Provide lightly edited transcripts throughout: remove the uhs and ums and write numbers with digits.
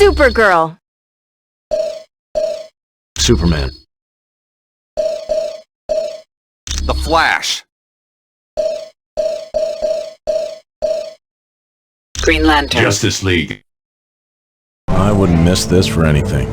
Supergirl. Superman. The Flash. Green Lantern. Justice League. I wouldn't miss this for anything.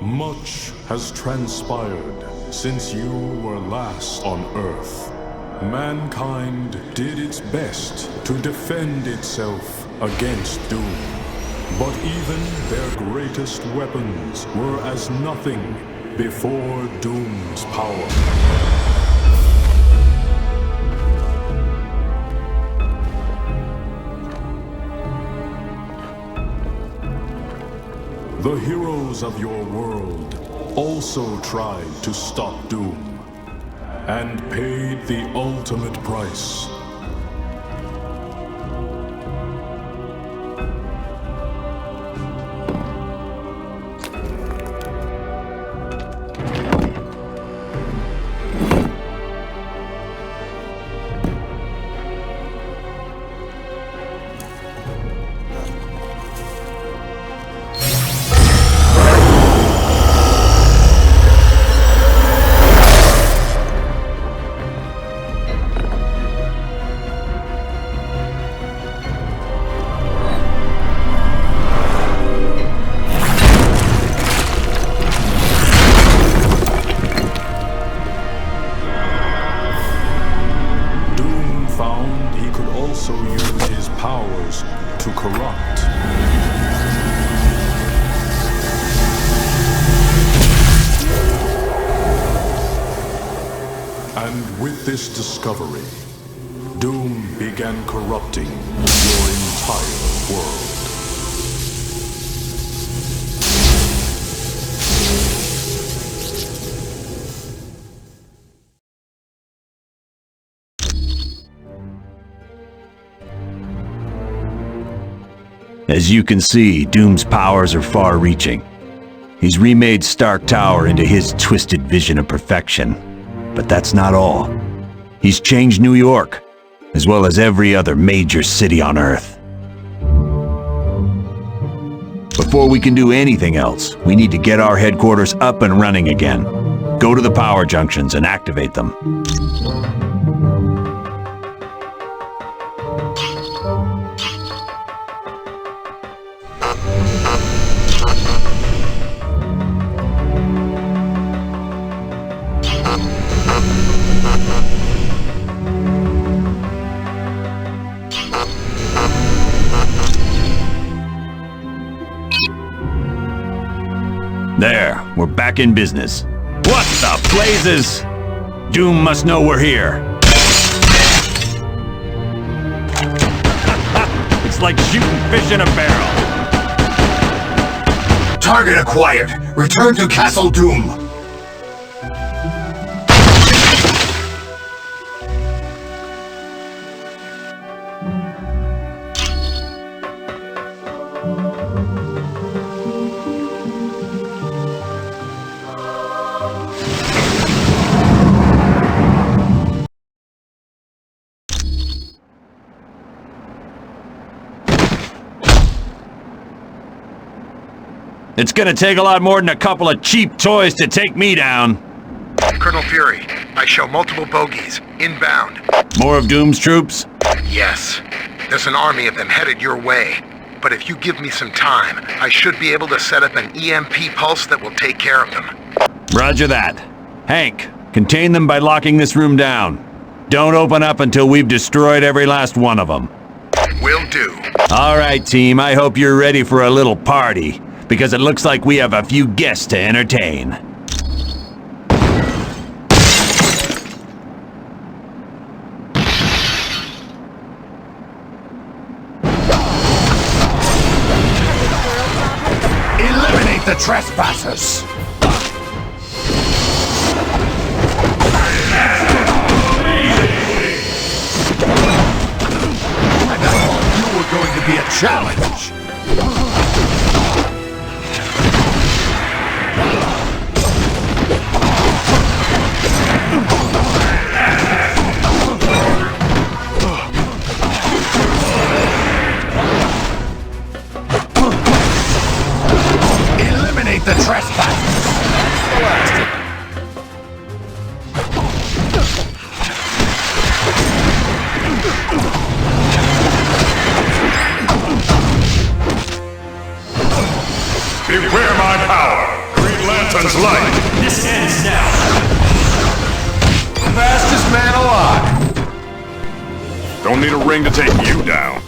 Much has transpired since you were last on Earth. Mankind did its best to defend itself against Doom. But even their greatest weapons were as nothing before Doom's power. The heroes of your world also tried to stop Doom, and paid the ultimate price. To corrupt. And with this discovery, Doom began corrupting your entire world. As you can see, Doom's powers are far-reaching. He's remade Stark Tower into his twisted vision of perfection. But that's not all. He's changed New York, as well as every other major city on Earth. Before we can do anything else, we need to get our headquarters up and running again. Go to the power junctions and activate them. There, we're back in business. What the blazes? Doom must know we're here. It's like shooting fish in a barrel. Target acquired. Return to Castle Doom. It's gonna take a lot more than a couple of cheap toys to take me down. Colonel Fury, I show multiple bogies, inbound. More of Doom's troops? Yes. There's an army of them headed your way. But if you give me some time, I should be able to set up an EMP pulse that will take care of them. Roger that. Hank, contain them by locking this room down. Don't open up until we've destroyed every last one of them. Will do. All right, team, I hope you're ready for a little party, because it looks like we have a few guests to entertain. Eliminate the trespassers! I thought you were going to be a challenge! Phantom's light! This ends now! Fastest man alive! Don't need a ring to take you down.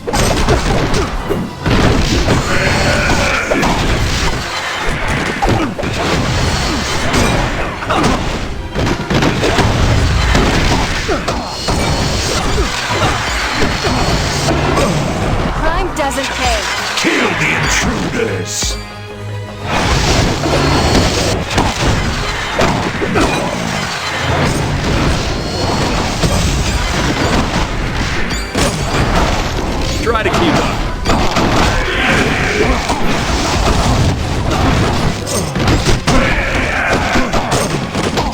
Crime doesn't pay. Kill the intruders! Try to keep up.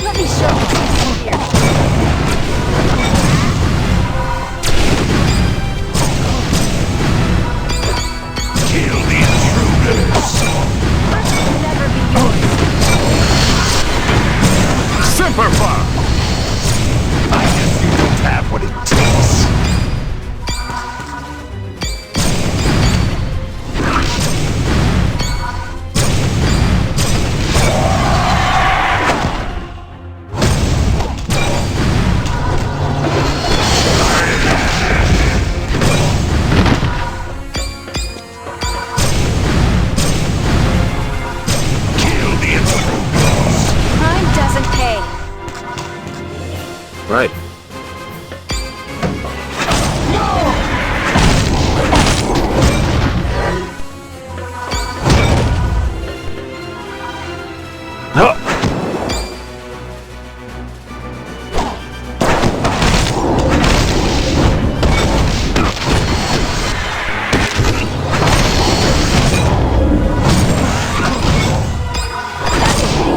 Let me show you something here. Kill the intruders! I'll never be yours. Semper Fi! I guess you don't have what it takes. Crime doesn't pay. Right.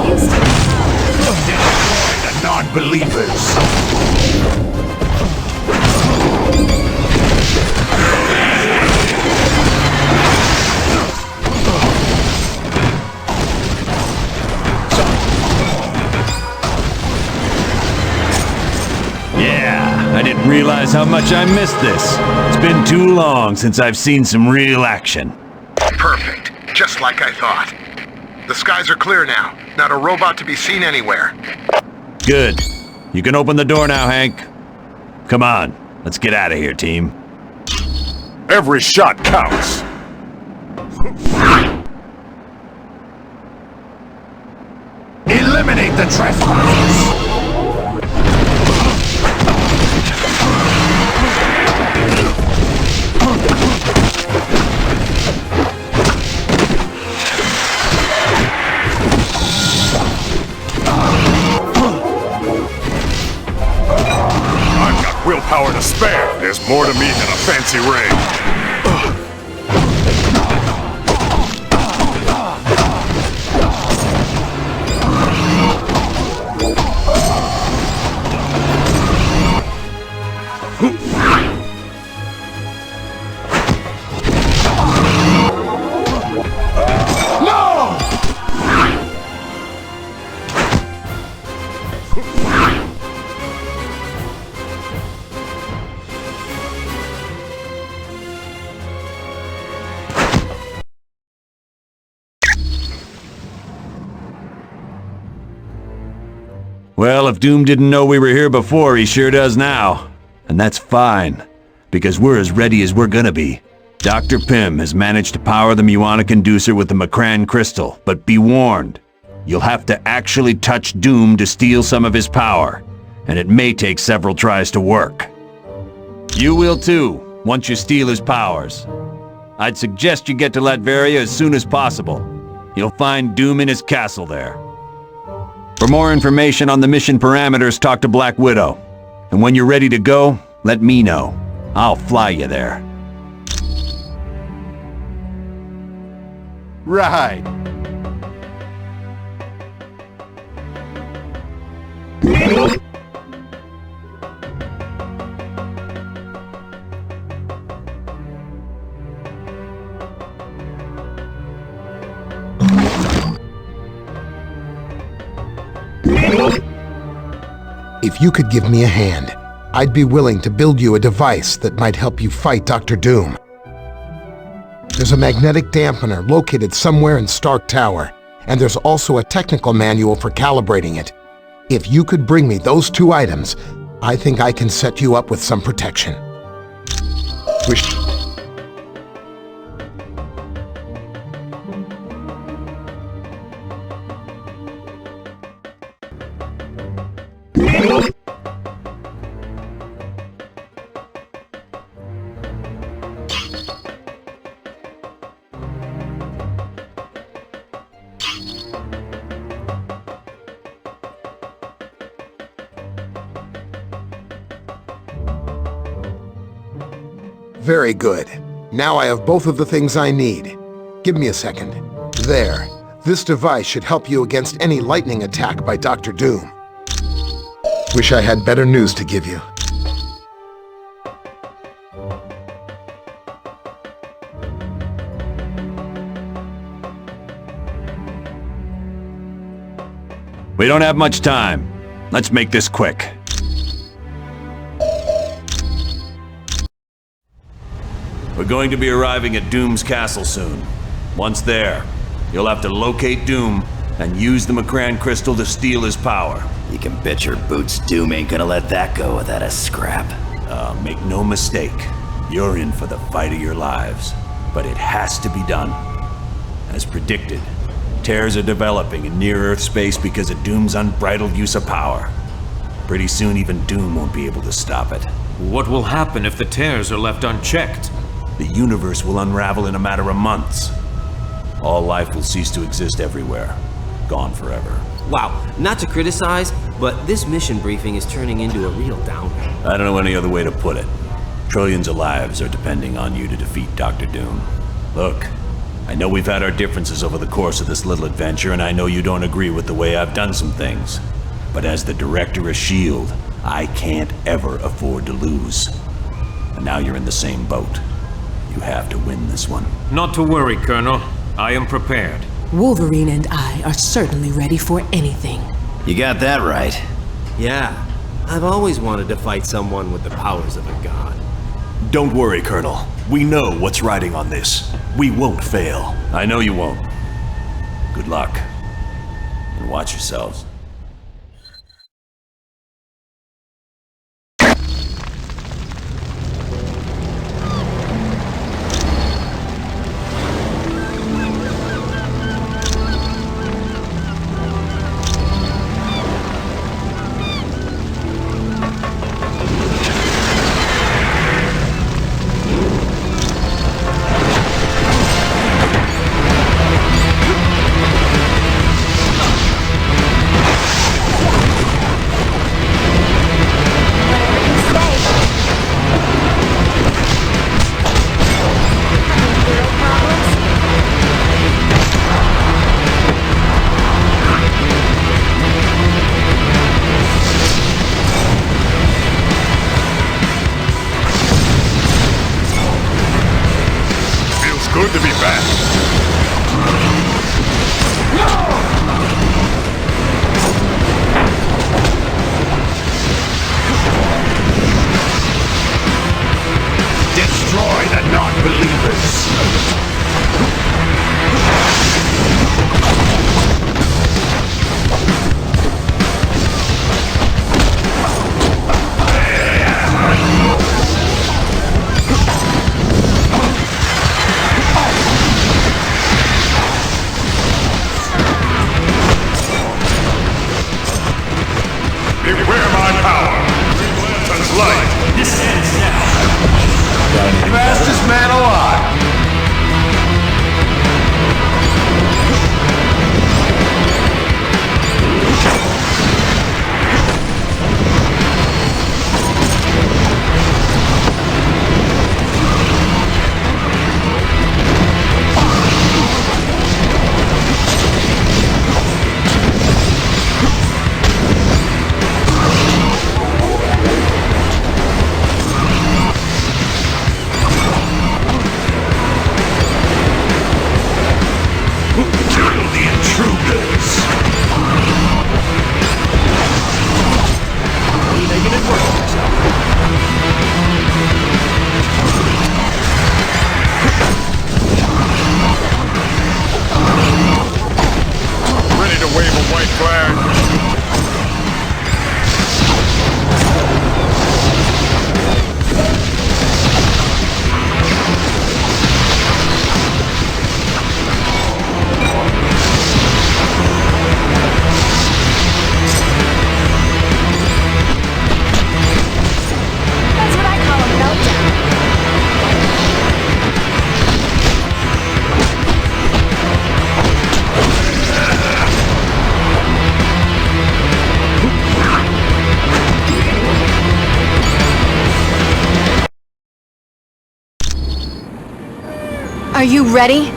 Used to. The non-believers! Yeah, I didn't realize how much I missed this. It's been too long since I've seen some real action. Perfect. Just like I thought. The skies are clear now. Not a robot to be seen anywhere. Good. You can open the door now, Hank. Come on, let's get out of here, team. Every shot counts. Eliminate the trespassers! I've got willpower to spare. There's more to me than a fancy ring. Well, if Doom didn't know we were here before, he sure does now. And that's fine, because we're as ready as we're gonna be. Dr. Pym has managed to power the muonic inducer with the Macran crystal, but be warned, you'll have to actually touch Doom to steal some of his power, and it may take several tries to work. You will too, once you steal his powers. I'd suggest you get to Latveria as soon as possible. You'll find Doom in his castle there. For more information on the mission parameters, talk to Black Widow. And when you're ready to go, let me know. I'll fly you there. Right. If you could give me a hand, I'd be willing to build you a device that might help you fight Dr. Doom. There's a magnetic dampener located somewhere in Stark Tower. and there's also a technical manual for calibrating it. If you could bring me those 2 items, I think I can set you up with some protection. Wish... Very good. Now I have both of the things I need. Give me a second. There. This device should help you against any lightning attack by Dr. Doom. Wish I had better news to give you. We don't have much time. Let's make this quick. We're going to be arriving at Doom's castle soon. Once there, you'll have to locate Doom and use the McCran crystal to steal his power. You can bet your boots Doom ain't gonna let that go without a scrap. Make no mistake, you're in for the fight of your lives. But it has to be done. As predicted, tears are developing in near-Earth space because of Doom's unbridled use of power. Pretty soon even Doom won't be able to stop it. What will happen if the tears are left unchecked? The universe will unravel in a matter of months. All life will cease to exist everywhere. Gone forever. Wow, not to criticize, but this mission briefing is turning into a real downer. I don't know any other way to put it. Trillions of lives are depending on you to defeat Dr. Doom. Look, I know we've had our differences over the course of this little adventure, and I know you don't agree with the way I've done some things. But as the director of S.H.I.E.L.D., I can't ever afford to lose. And now you're in the same boat. You have to win this one. Not to worry, Colonel. I am prepared. Wolverine and I are certainly ready for anything. You got that right. Yeah, I've always wanted to fight someone with the powers of a god. Don't worry, Colonel. We know what's riding on this. We won't fail. I know you won't. Good luck. And watch yourselves. Good to be back. Destroy the non-believers. Are you ready?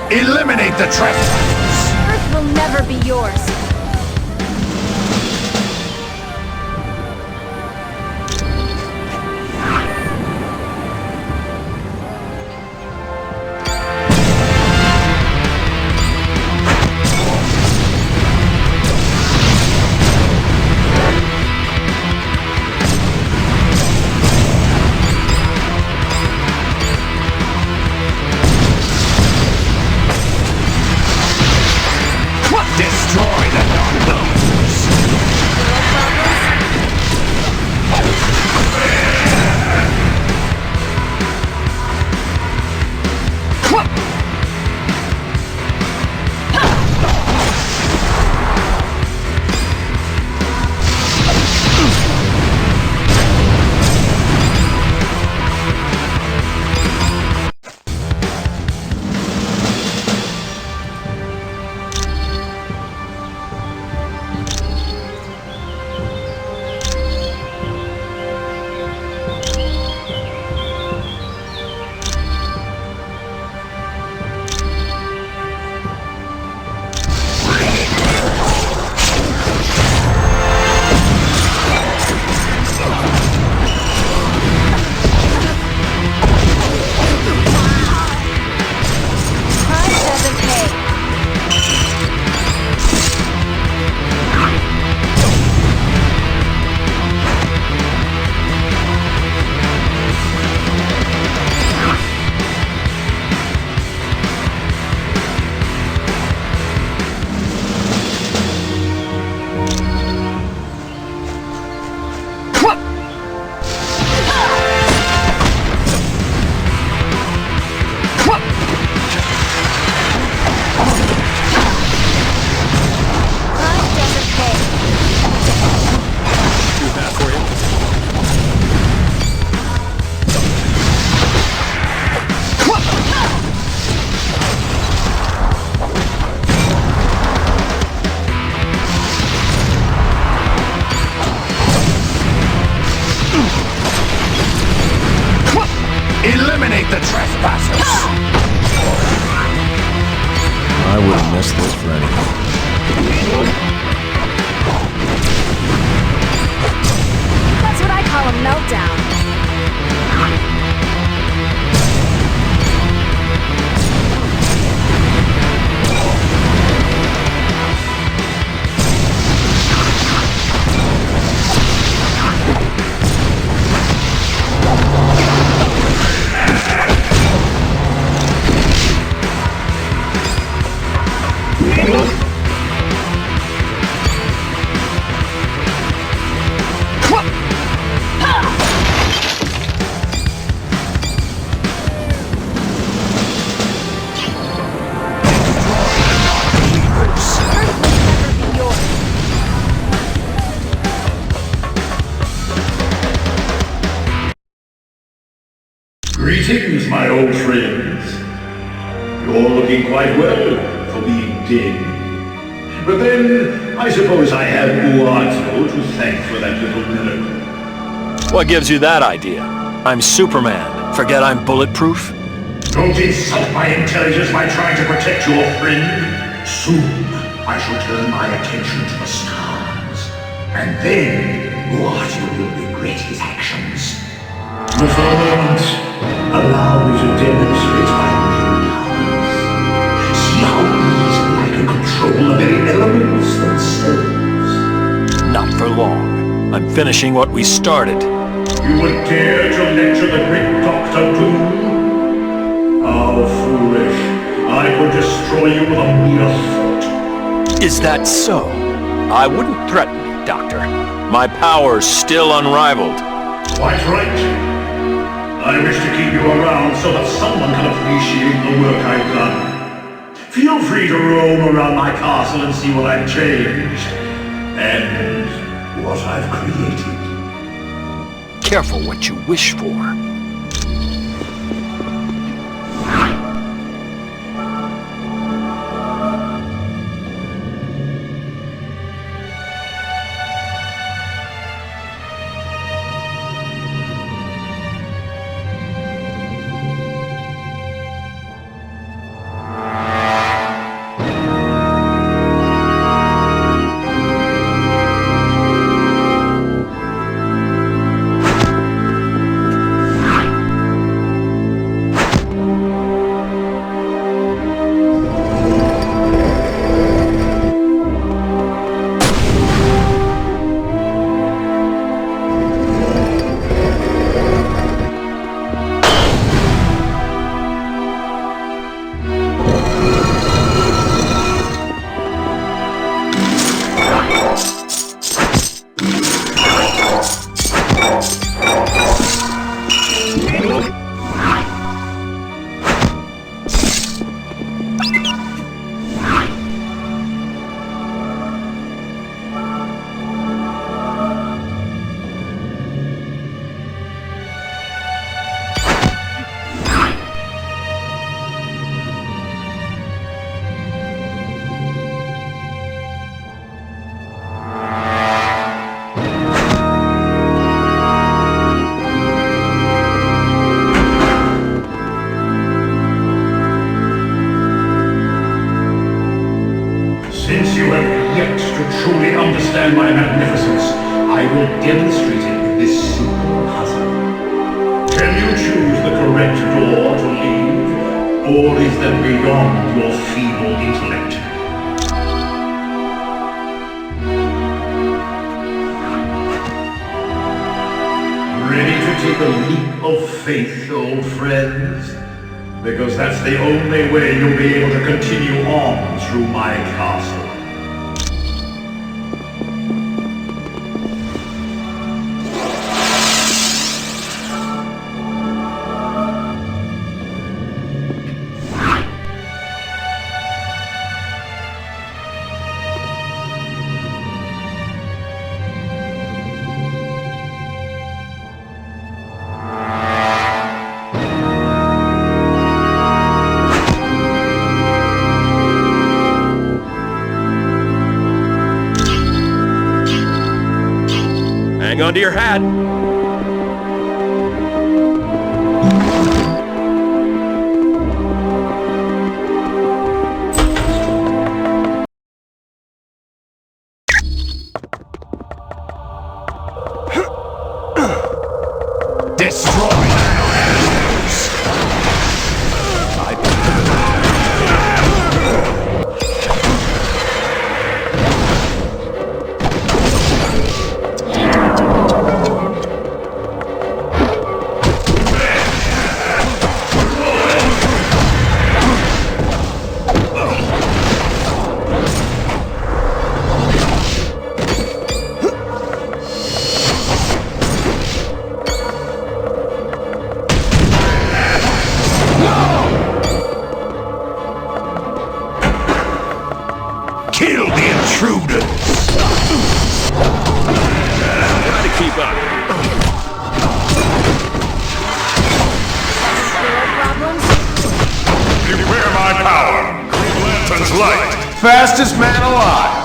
Eliminate the trespassers! Earth will never be yours. Destroy the non-those! Eliminate the trespassers! I wouldn't miss this for anything. That's what I call a meltdown. Greetings, my old friends. You're looking quite well for being dead. But then, I suppose I have Uarzo to thank for that little miracle. What gives you that idea? I'm Superman. Forget I'm bulletproof? Don't insult my intelligence by trying to protect your friend. Soon, I shall turn my attention to the stars. And then, Uarzo will regret his actions. But for a moment, allow me to demonstrate my new powers. See how easily I can control the very elements themselves. Not for long. I'm finishing what we started. You would dare to lecture the great Dr. Doom? How foolish. I could destroy you with a mere thought. Is that so? I wouldn't threaten you, Doctor. My power's still unrivaled. Quite right. I wish to keep you around so that someone can appreciate the work I've done. Feel free to roam around my castle and see what I've changed. And what I've created. Careful what you wish for. demonstrated with this simple puzzle. Can you choose the correct door to leave, or is that beyond your feeble intellect? Ready to take a leap of faith, old friends? Because that's the only way you'll be able to continue on through my castle. Hang on to your hat. Destroy your enemies! Kill the intruders! Try to keep up. Beware my power! Green Lantern's light! Fastest man alive!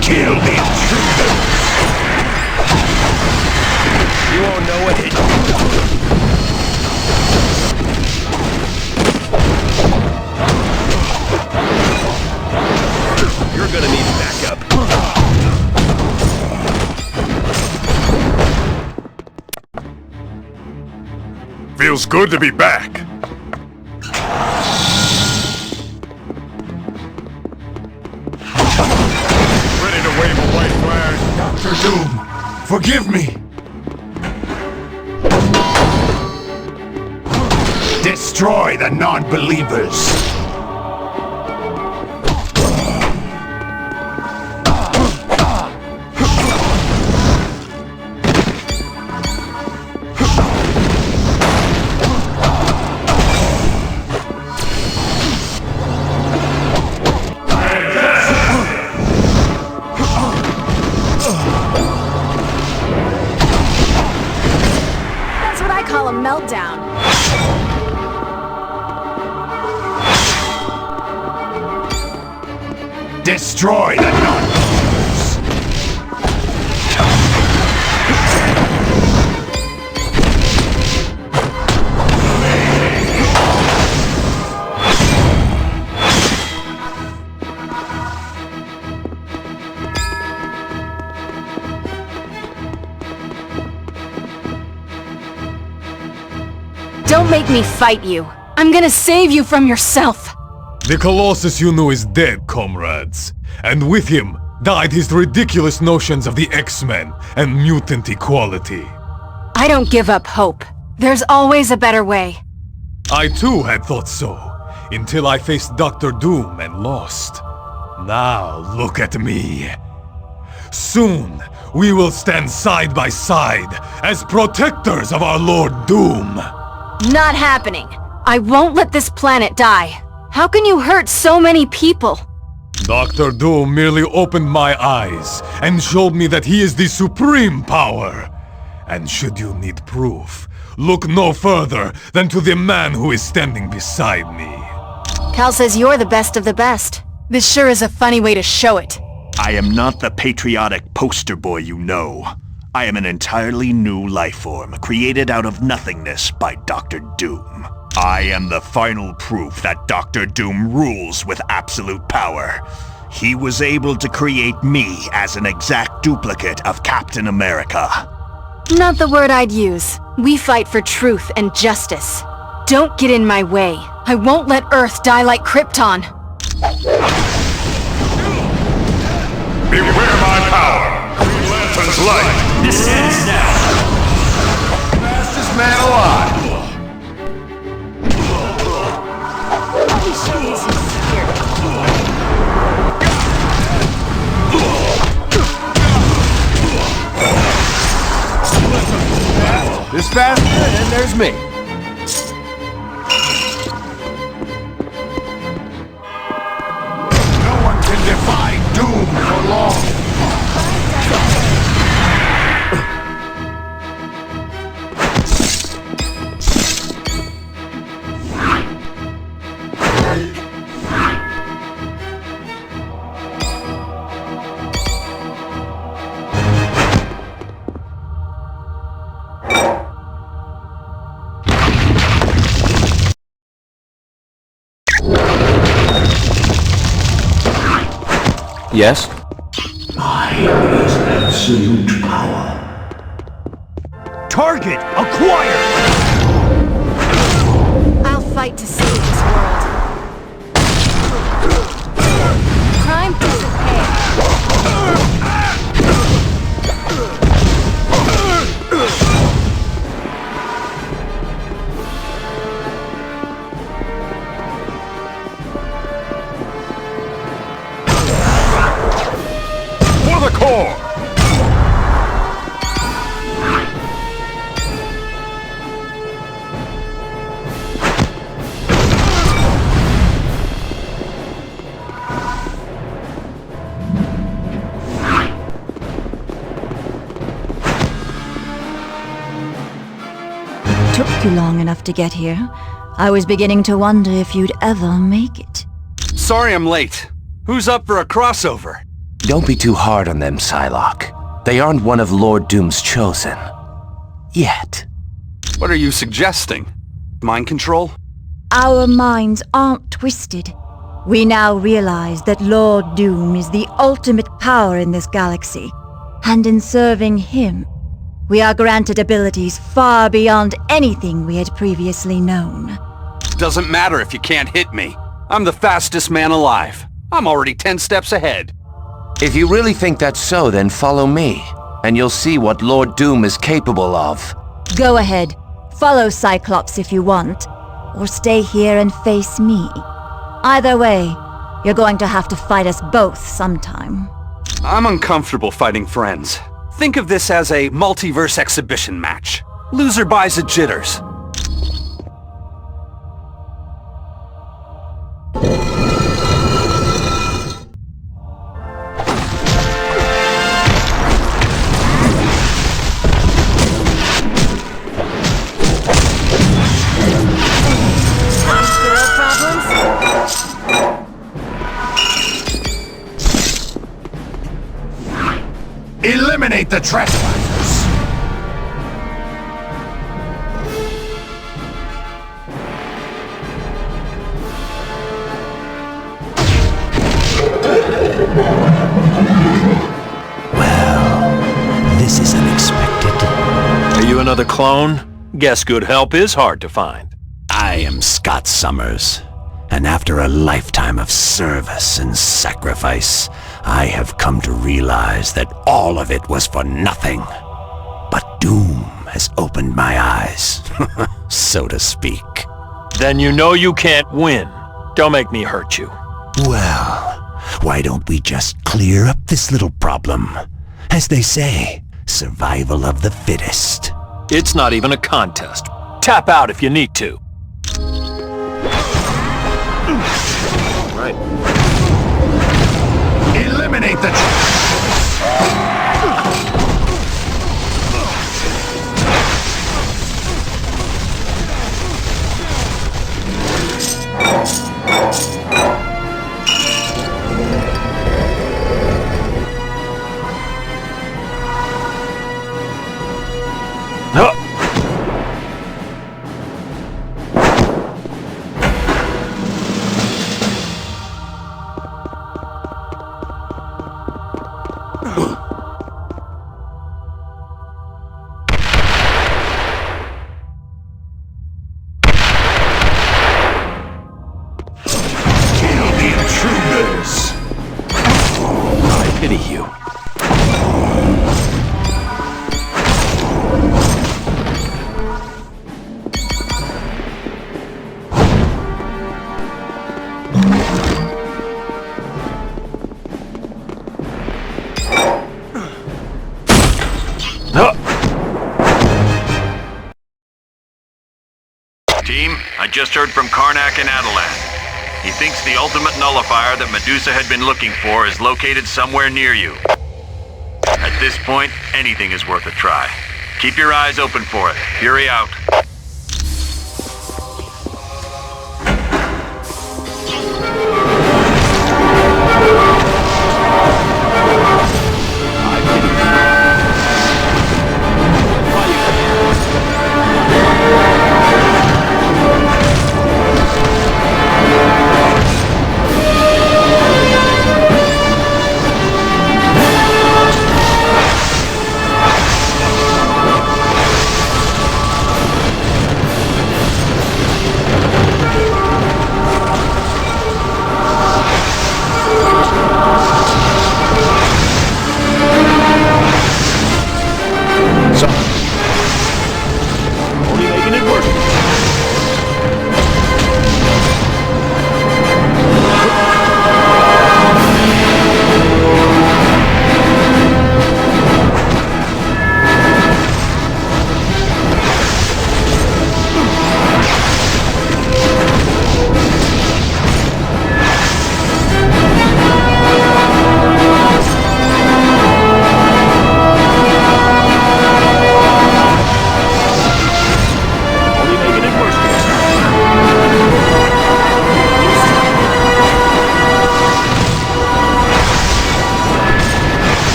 Kill the intruders! You won't know what hit you. You're gonna need backup. Feels good to be back. Ready to wave a white flag? Dr. Doom, forgive me! Destroy the non-believers! That's what I call a meltdown. Destroy the non-believers! Don't make me fight you. I'm gonna save you from yourself. The Colossus you knew is dead, comrades. And with him died his ridiculous notions of the X-Men and mutant equality. I don't give up hope. There's always a better way. I too had thought so, until I faced Dr. Doom and lost. Now look at me. Soon, we will stand side by side as protectors of our Lord Doom. Not happening. I won't let this planet die. How can you hurt so many people? Dr. Doom merely opened my eyes and showed me that he is the supreme power. And should you need proof, look no further than to the man who is standing beside me. Cal says you're the best of the best. This sure is a funny way to show it. I am not the patriotic poster boy you know. I am an entirely new life form, created out of nothingness by Dr. Doom. I am the final proof that Dr. Doom rules with absolute power. He was able to create me as an exact duplicate of Captain America. Not the word I'd use. We fight for truth and justice. Don't get in my way. I won't let Earth die like Krypton. Beware my power! Green Lantern's light! This ends now! Fastest man alive! This faster, and there's me. No one can defy Doom for long. Yes? Mine is absolute power. Target acquired! I'll fight to save this world. Crime doesn't pay. For the core! Took you long enough to get here. I was beginning to wonder if you'd ever make it. Sorry I'm late. Who's up for a crossover? Don't be too hard on them, Psylocke. They aren't one of Lord Doom's chosen. Yet. What are you suggesting? Mind control? Our minds aren't twisted. We now realize that Lord Doom is the ultimate power in this galaxy. And in serving him, we are granted abilities far beyond anything we had previously known. Doesn't matter if you can't hit me. I'm the fastest man alive. I'm already 10 steps ahead. If you really think that's so, then follow me, and you'll see what Lord Doom is capable of. Go ahead. Follow Cyclops if you want, or stay here and face me. Either way, you're going to have to fight us both sometime. I'm uncomfortable fighting friends. Think of this as a multiverse exhibition match. Loser buys the jitters. Eliminate the trespassers! Well, this is unexpected. Are you another clone? Guess good help is hard to find. I am Scott Summers, and after a lifetime of service and sacrifice, I have come to realize that all of it was for nothing. But Doom has opened my eyes, so to speak. Then you know you can't win. Don't make me hurt you. Well, why don't we just clear up this little problem? As they say, survival of the fittest. It's not even a contest. Tap out if you need to. Right. Eliminate the... Team, I just heard from Karnak and Adelan. He thinks the ultimate nullifier that Medusa had been looking for is located somewhere near you. At this point, anything is worth a try. Keep your eyes open for it. Fury out.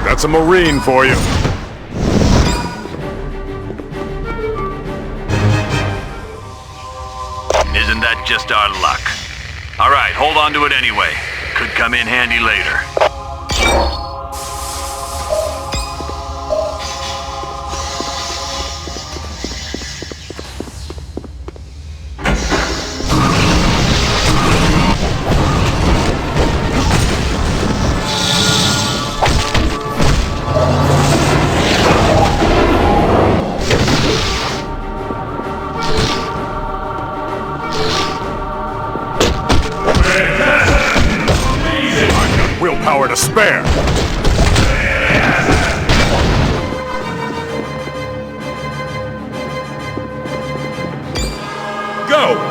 That's a Marine for you. Isn't that just our luck? Alright, hold on to it anyway. Could come in handy later. Willpower to spare. Go!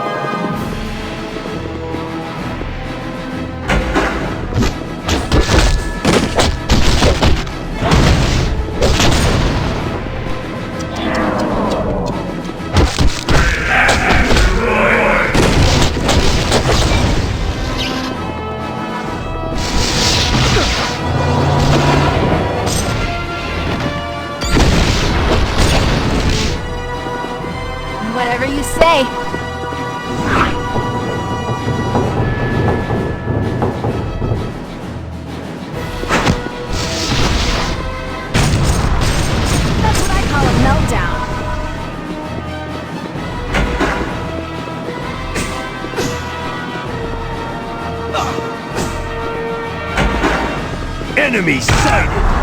Enemy sighted!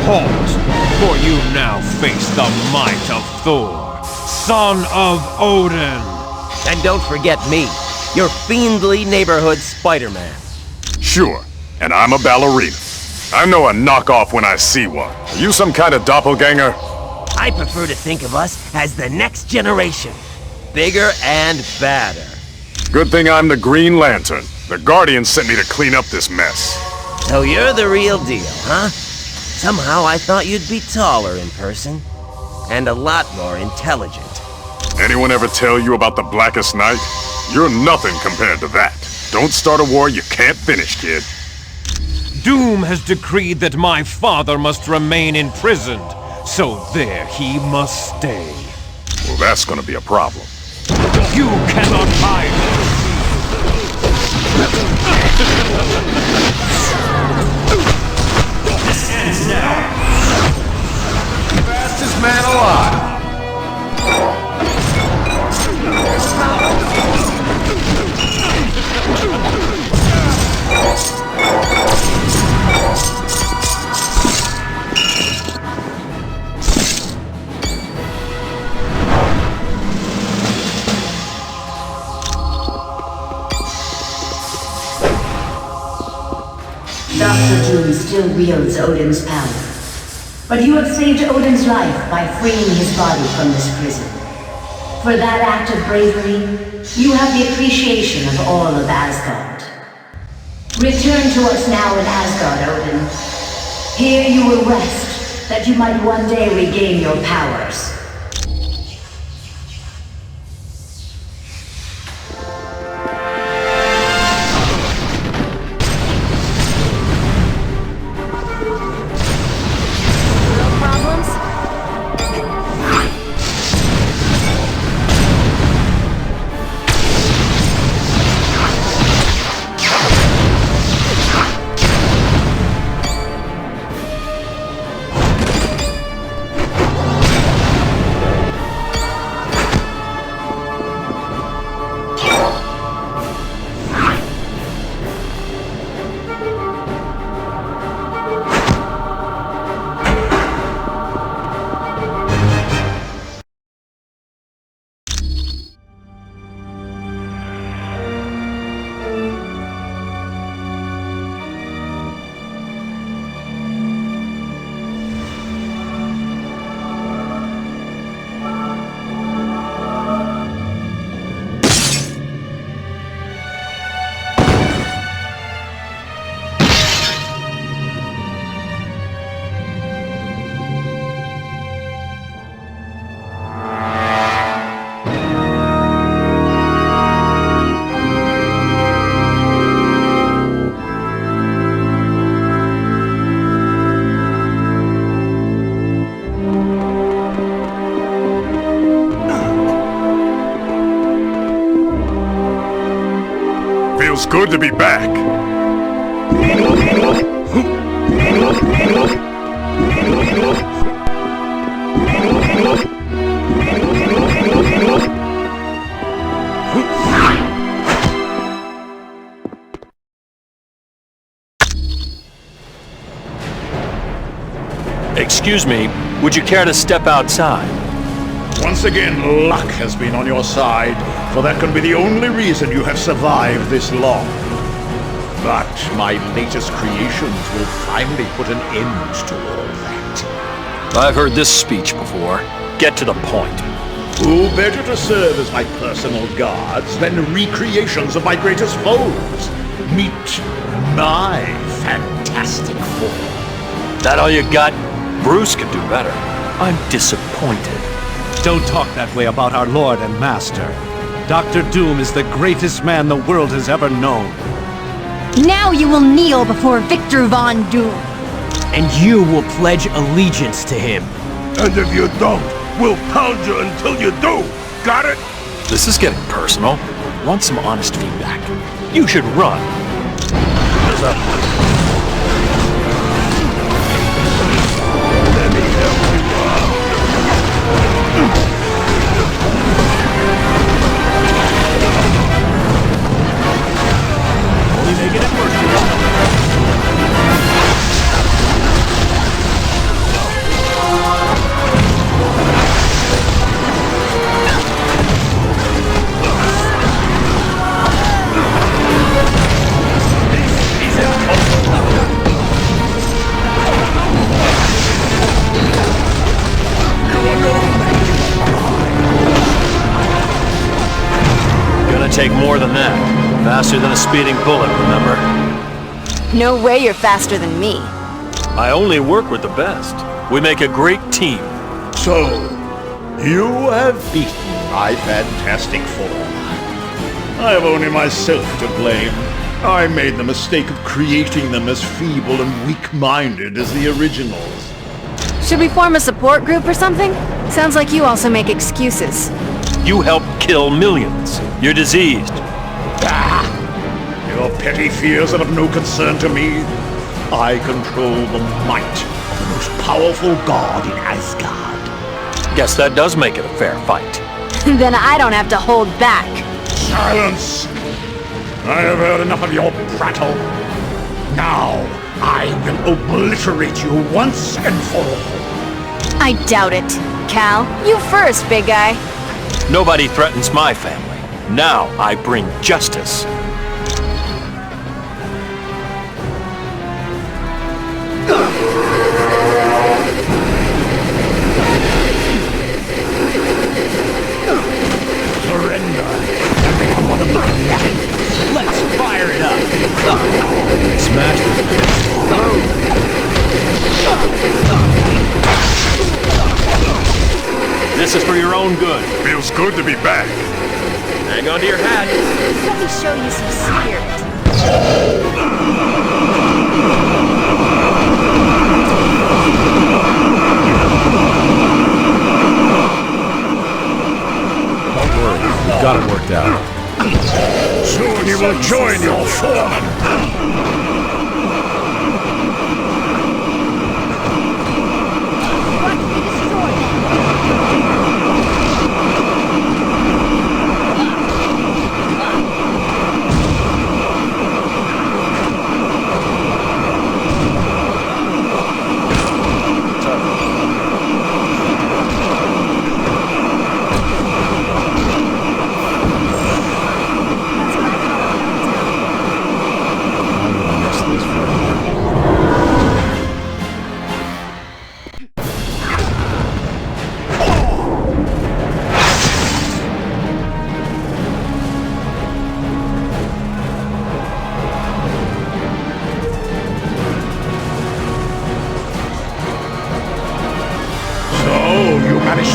Halt, for you now face the might of Thor, son of Odin. And don't forget me, your fiendly neighborhood Spider-Man. Sure, and I'm a ballerina. I know a knockoff when I see one. Are you some kind of doppelganger? I prefer to think of us as the next generation. Bigger and badder. Good thing I'm the Green Lantern. The Guardians sent me to clean up this mess. So you're the real deal, huh? Somehow I thought you'd be taller in person. And a lot more intelligent. Anyone ever tell you about the Blackest Night? You're nothing compared to that. Don't start a war you can't finish, kid. Doom has decreed that my father must remain imprisoned, so there he must stay. Well, that's gonna be a problem. You cannot hide! This ends now! Fastest man alive! Dr. Doom still wields Odin's power. But you have saved Odin's life by freeing his body from this prison. For that act of bravery, you have the appreciation of all of Asgard. Return to us now in Asgard, Odin. Here you will rest, that you might one day regain your powers. Feels good to be back. Excuse me, would you care to step outside? Once again, luck has been on your side, for that can be the only reason you have survived this long. But my latest creations will finally put an end to all that. I've heard this speech before. Get to the point. Who better to serve as my personal guards than recreations of my greatest foes? Meet my Fantastic Four. That all you got? Bruce could do better. I'm disappointed. Don't talk that way about our Lord and Master. Dr. Doom is the greatest man the world has ever known. Now you will kneel before Victor Von Doom. and you will pledge allegiance to him. And if you don't, we'll pound you until you do. Got it? This is getting personal. Want some honest feedback? You should run. Only make it at first. Gonna take more than that. Faster than a speeding bullet, remember? No way you're faster than me. I only work with the best. We make a great team. So, you have beaten my fantastic form. I have only myself to blame. I made the mistake of creating them as feeble and weak-minded as the originals. Should we form a support group or something? Sounds like you also make excuses. You helped kill millions. You're diseased. Ah! Your petty fears are of no concern to me. I control the might of the most powerful god in Asgard. Guess that does make it a fair fight. Then I don't have to hold back. Silence! I have heard enough of your prattle. Now, I will obliterate you once and for all. I doubt it. Cal, you first, big guy. Nobody threatens my family. Now I bring justice. Surrender and become one of my enemies. Let's fire it up. Smash This is for your own good. Feels good to be back. Hang on to your hat. Let me show you some spirit. Don't worry, we've got it worked out. Soon you will join your foreman.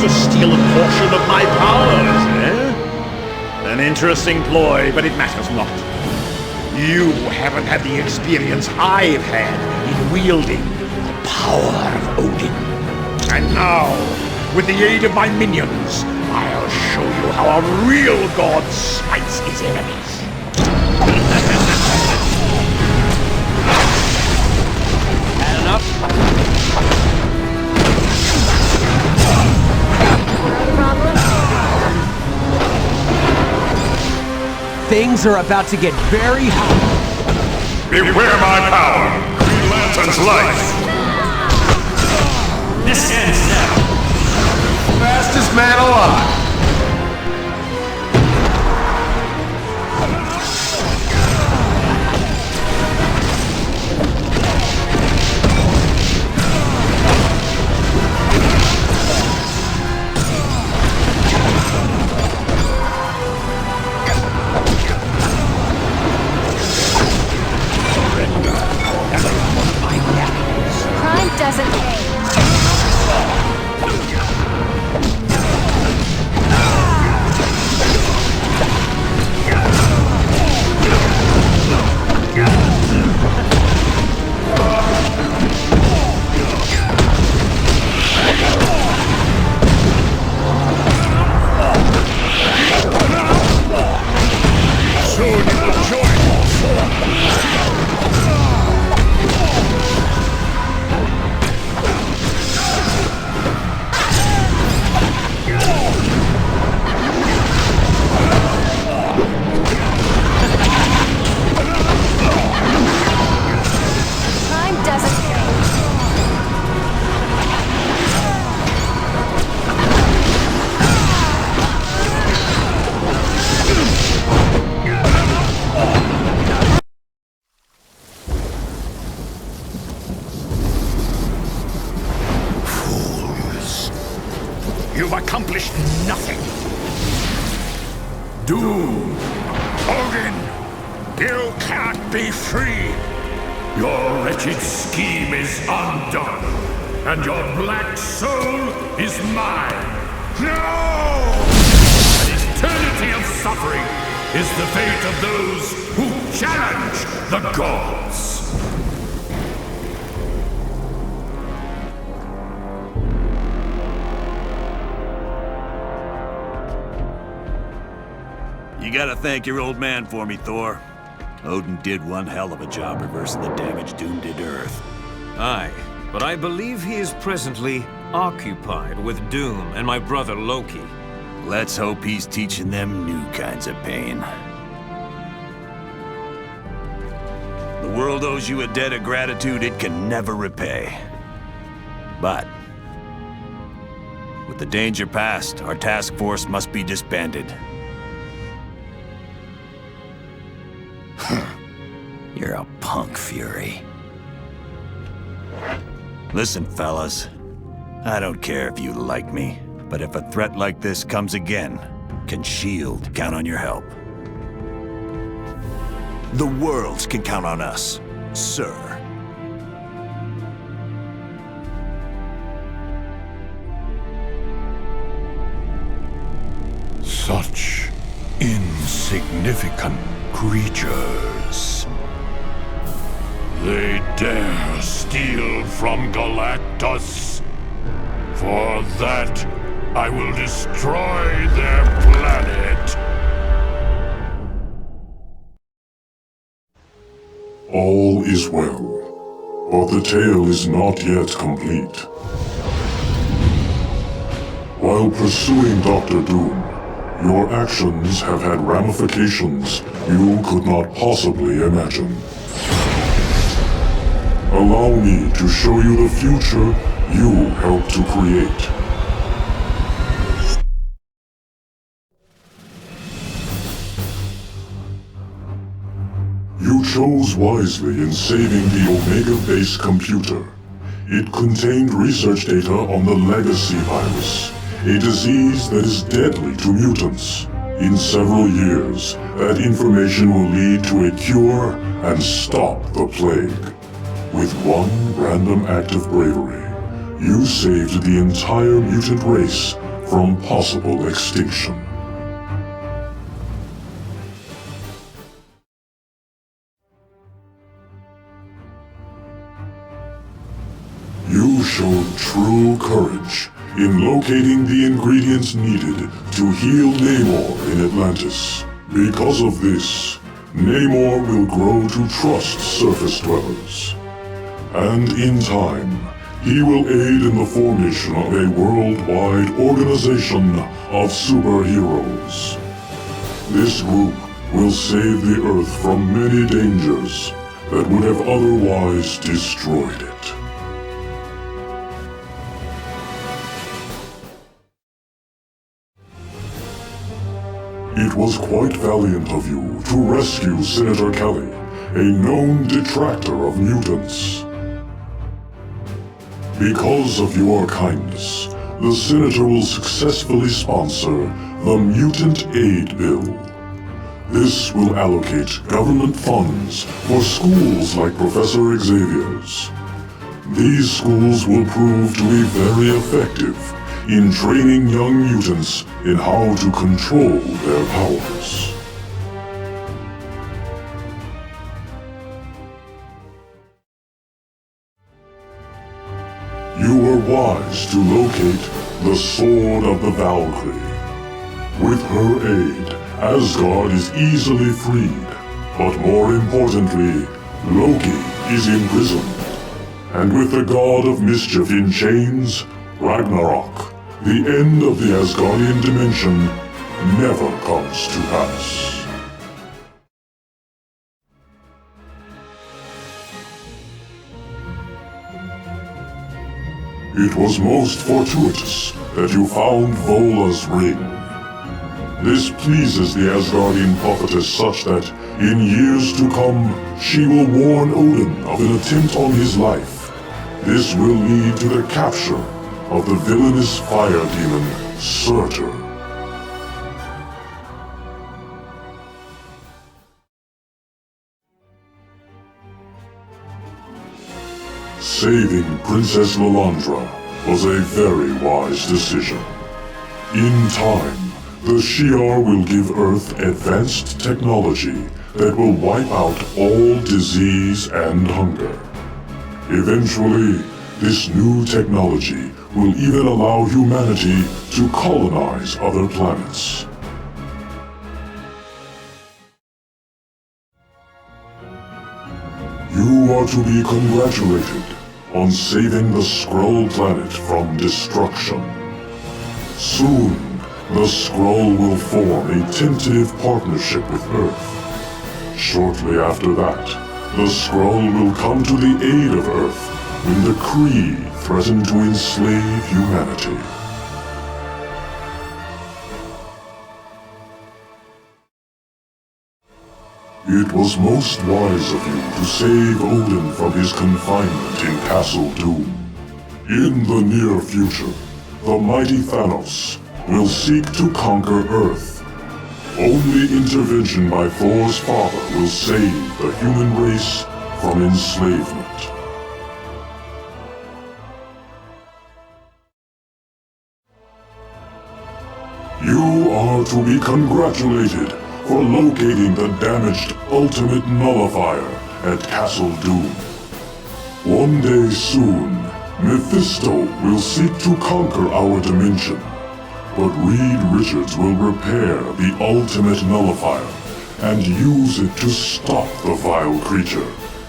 To steal a portion of my powers, eh? An interesting ploy, but it matters not. You haven't had the experience I've had in wielding the power of Odin. And now, with the aid of my minions, I'll show you how a real god smites his enemies. Had enough? Things are about to get very hot. Beware my power! Green Lantern's life! This ends now. Fastest man alive. you've accomplished nothing. Doom! Odin! You can't be free! Your wretched scheme is undone, and your black soul is mine! No! An eternity of suffering is the fate of those who challenge the gods! You gotta thank your old man for me, Thor. Odin did one hell of a job reversing the damage Doom did to Earth. Aye, but I believe he is presently occupied with Doom and my brother Loki. Let's hope he's teaching them new kinds of pain. The world owes you a debt of gratitude it can never repay. But with the danger past, our task force must be disbanded. You're a punk, Fury. Listen, fellas. I don't care if you like me, but if a threat like this comes again, can S.H.I.E.L.D. count on your help? The worlds can count on us, sir. Such insignificant creatures. They dare steal from Galactus. For that, I will destroy their planet. All is well, but the tale is not yet complete. While pursuing Dr. Doom, your actions have had ramifications you could not possibly imagine. Allow me to show you the future you helped to create. You chose wisely in saving the Omega Base computer. It contained research data on the Legacy virus, a disease that is deadly to mutants. In several years, that information will lead to a cure and stop the plague. With one random act of bravery, you saved the entire mutant race from possible extinction. You showed true courage in locating the ingredients needed to heal Namor in Atlantis. Because of this, Namor will grow to trust surface dwellers. And in time, he will aid in the formation of a worldwide organization of superheroes. This group will save the Earth from many dangers that would have otherwise destroyed it. It was quite valiant of you to rescue Senator Kelly, a known detractor of mutants. Because of your kindness, the Senator will successfully sponsor the Mutant Aid Bill. This will allocate government funds for schools like Professor Xavier's. These schools will prove to be very effective in training young mutants in how to control their powers. You were wise to locate the Sword of the Valkyrie. With her aid, Asgard is easily freed, but more importantly, Loki is imprisoned. And with the God of Mischief in chains, Ragnarok, the end of the Asgardian dimension, never comes to pass. It was most fortuitous that you found Vola's ring. This pleases the Asgardian prophetess such that, in years to come, she will warn Odin of an attempt on his life. This will lead to the capture of the villainous fire demon, Surtur. Saving Princess Lilandra was a very wise decision. In time, the Shi'ar will give Earth advanced technology that will wipe out all disease and hunger. Eventually, this new technology will even allow humanity to colonize other planets. You are to be congratulated on saving the Skrull planet from destruction. Soon, the Skrull will form a tentative partnership with Earth. Shortly after that, the Skrull will come to the aid of Earth when the Kree threaten to enslave humanity. It was most wise of you to save Odin from his confinement in Castle Doom. In the near future, the mighty Thanos will seek to conquer Earth. Only intervention by Thor's father will save the human race from enslavement. You are to be congratulated for locating the damaged Ultimate Nullifier at Castle Doom. One day soon, Mephisto will seek to conquer our dimension, but Reed Richards will repair the Ultimate Nullifier and use it to stop the vile creature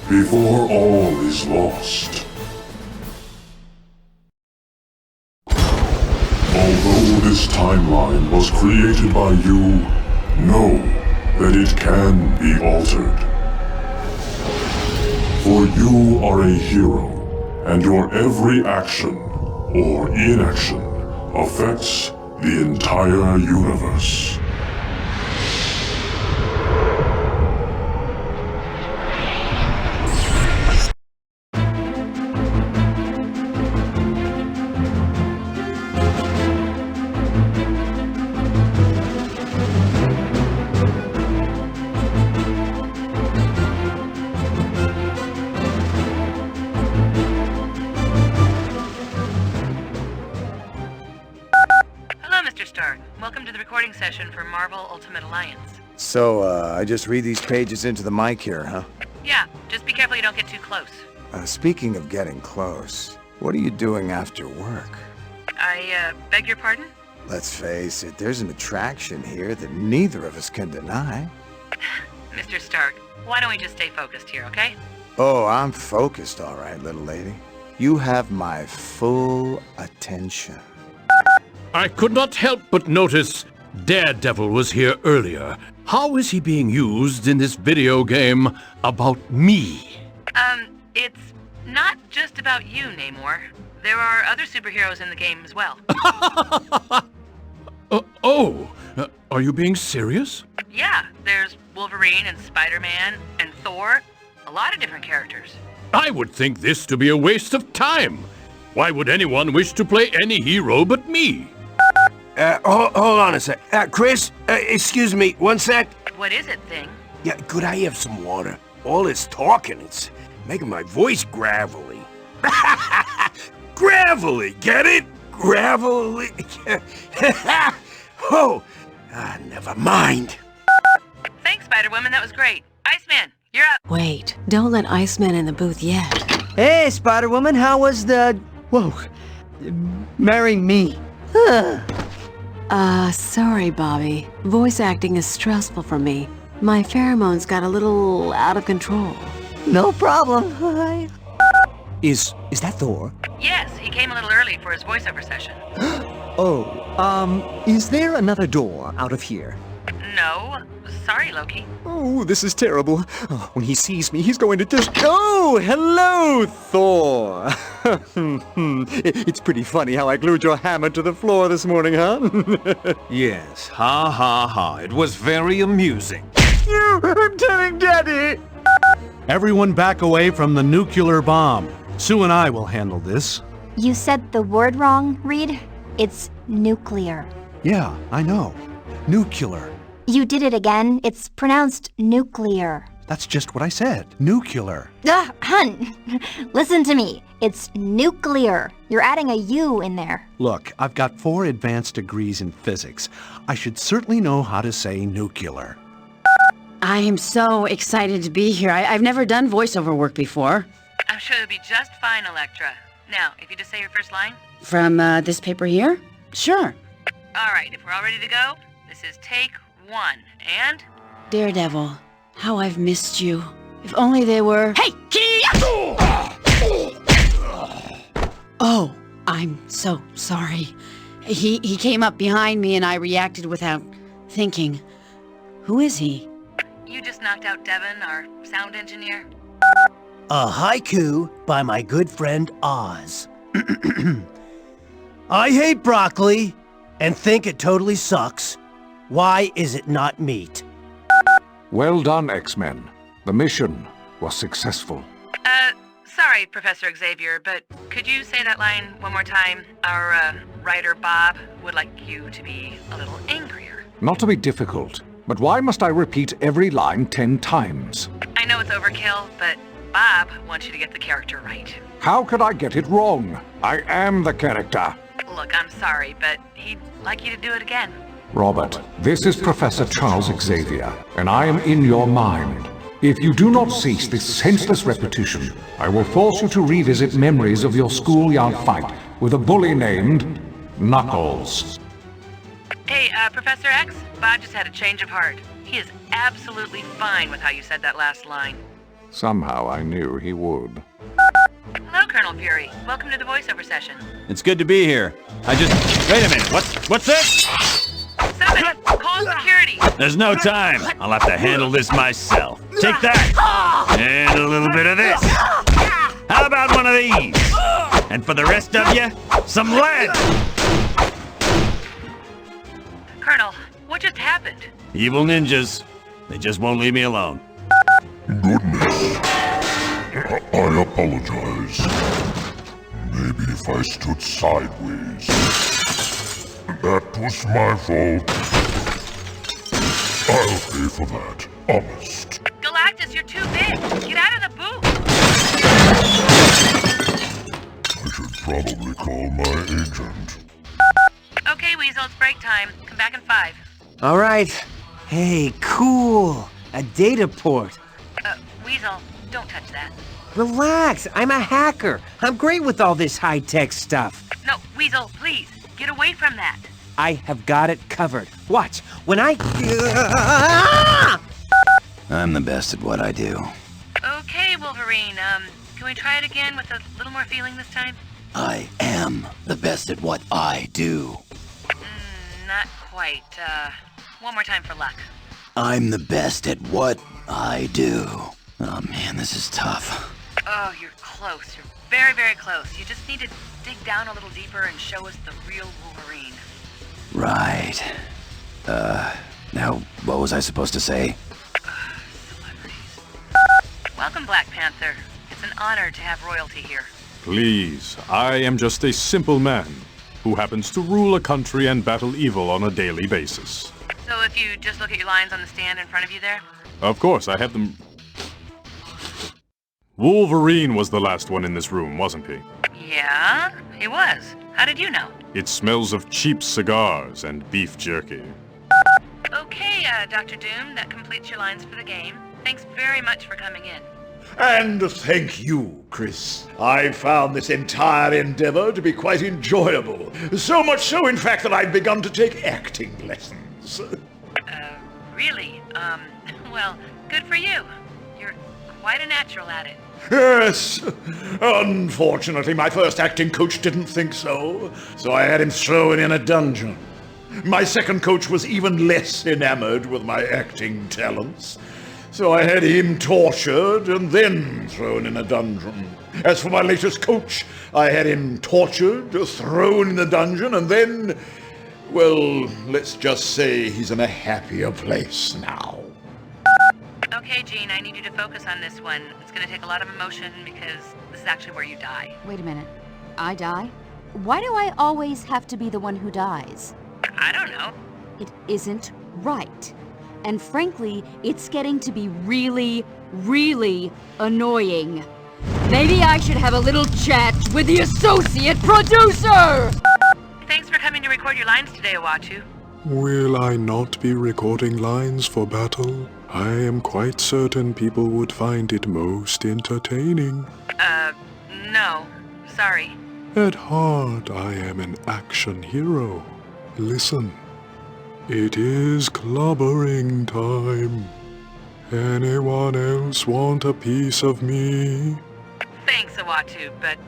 before all is lost. Although this timeline was created by you, know that it can be altered. For you are a hero, and your every action, or inaction, affects the entire universe. For Marvel Ultimate Alliance. So, I just read these pages into the mic here, huh? Yeah, just be careful you don't get too close. Speaking of getting close, what are you doing after work? I, beg your pardon? Let's face it, there's an attraction here that neither of us can deny. Mr. Stark, why don't we just stay focused here, okay? Oh, I'm focused, all right, little lady. You have my full attention. I could not help but notice Daredevil was here earlier. How is he being used in this video game about me? It's not just about you, Namor. There are other superheroes in the game as well. Are you being serious? Yeah, there's Wolverine and Spider-Man and Thor. A lot of different characters. I would think this to be a waste of time. Why would anyone wish to play any hero but me? Hold on a sec. Chris, excuse me, one sec. What is it, Thing? Yeah, could I have some water? All this talking, it's making my voice gravelly. Gravelly, get it? Gravelly? Never mind. Thanks, Spider-Woman, that was great. Iceman, you're up. Wait, don't let Iceman in the booth yet. Hey, Spider-Woman, how was the... Whoa. Marry me. Sorry, Bobby. Voice acting is stressful for me. My pheromones got a little out of control. No problem. Hi. Is that Thor? Yes, he came a little early for his voiceover session. Is there another door out of here? No. Sorry, Loki. Oh, this is terrible. Oh, when he sees me, he's going to just... Oh, hello, Thor! It's pretty funny how I glued your hammer to the floor this morning, huh? Yes, ha ha ha. It was very amusing. I'm telling Daddy! Everyone back away from the nuclear bomb. Sue and I will handle this. You said the word wrong, Reed. It's nuclear. Yeah, I know. Nuclear. You did it again. It's pronounced nuclear. That's just what I said. Nuclear. Hun, listen to me. It's nuclear. You're adding a U in there. Look, I've got 4 advanced degrees in physics. I should certainly know how to say nuclear. I am so excited to be here. I've never done voiceover work before. I'm sure you'll be just fine, Electra. Now, if you just say your first line. From this paper here? Sure. All right, if we're all ready to go, this is take 1, and... Daredevil, how I've missed you. If only they were... Hey! Oh, I'm so sorry. He came up behind me and I reacted without thinking. Who is he? You just knocked out Devin, our sound engineer. A haiku by my good friend Oz. I hate broccoli and think it totally sucks. Why is it not meat? Well done, X-Men. The mission was successful. Sorry, Professor Xavier, but could you say that line one more time? Our, writer Bob would like you to be a little angrier. Not to be difficult, but why must I repeat every line 10 times? I know it's overkill, but Bob wants you to get the character right. How could I get it wrong? I am the character. Look, I'm sorry, but he'd like you to do it again. Robert, this is Professor Charles Xavier, and I am in your mind. If you do not cease this senseless repetition, I will force you to revisit memories of your schoolyard fight with a bully named Knuckles. Hey, Professor X, Bob just had a change of heart. He is absolutely fine with how you said that last line. Somehow I knew he would. Hello, Colonel Fury. Welcome to the voiceover session. It's good to be here. Wait a minute, what's this? Somebody, call security! There's no time. I'll have to handle this myself. Take that! And a little bit of this. How about one of these? And for the rest of you, some lead! Colonel, what just happened? Evil ninjas. They just won't leave me alone. Goodness. I apologize. Maybe if I stood sideways. That was my fault. I'll pay for that, honest. Galactus, you're too big. Get out of the booth. I should probably call my agent. Okay, Weasel, it's break time. Come back in 5. All right. Hey, cool. A data port. Weasel, don't touch that. Relax. I'm a hacker. I'm great with all this high-tech stuff. No, Weasel, please. Get away from that. I have got it covered. Watch. When I... I'm the best at what I do. Okay, Wolverine. Can we try it again with a little more feeling this time? I am the best at what I do. Not quite. One more time for luck. I'm the best at what I do. Oh man, this is tough. Oh, you're close. You're very, very close. You just need to dig down a little deeper and show us the real Wolverine. Right. Now, what was I supposed to say? Welcome, Black Panther. It's an honor to have royalty here. Please, I am just a simple man who happens to rule a country and battle evil on a daily basis. So if you just look at your lines on the stand in front of you there? Of course, I have them... Wolverine was the last one in this room, wasn't he? Yeah, he was. How did you know? It smells of cheap cigars and beef jerky. Okay, Dr. Doom, that completes your lines for the game. Thanks very much for coming in. And thank you, Chris. I found this entire endeavor to be quite enjoyable. So much so, in fact, that I've begun to take acting lessons. Really? Well, good for you. You're quite a natural at it. Yes. Unfortunately, my first acting coach didn't think so, so I had him thrown in a dungeon. My second coach was even less enamored with my acting talents, so I had him tortured and then thrown in a dungeon. As for my latest coach, I had him tortured, thrown in the dungeon, and then, well, let's just say he's in a happier place now. Okay, Jean, I need you to focus on this one. It's gonna take a lot of emotion because this is actually where you die. Wait a minute. I die? Why do I always have to be the one who dies? I don't know. It isn't right. And frankly, it's getting to be really, really annoying. Maybe I should have a little chat with the associate producer! Thanks for coming to record your lines today, Uatu. Will I not be recording lines for battle? I am quite certain people would find it most entertaining. No. Sorry. At heart, I am an action hero. Listen. It is clobbering time. Anyone else want a piece of me? Thanks, Uatu, but,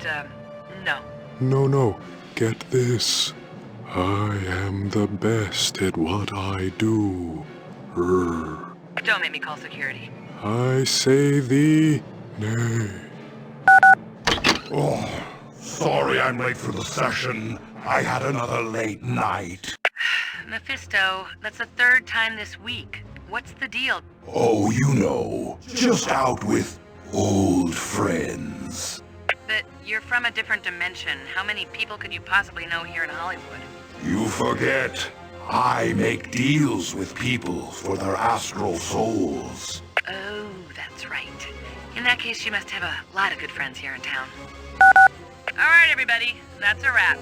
no. No. Get this. I am the best at what I do. Don't make me call security. I say thee nay. Oh, sorry I'm late for the session. I had another late night. Mephisto, that's the third time this week. What's the deal? Oh, you know, just out with old friends. But you're from a different dimension. How many people could you possibly know here in Hollywood? You forget. I make deals with people for their astral souls. Oh, that's right. In that case, you must have a lot of good friends here in town. All right, everybody. That's a wrap.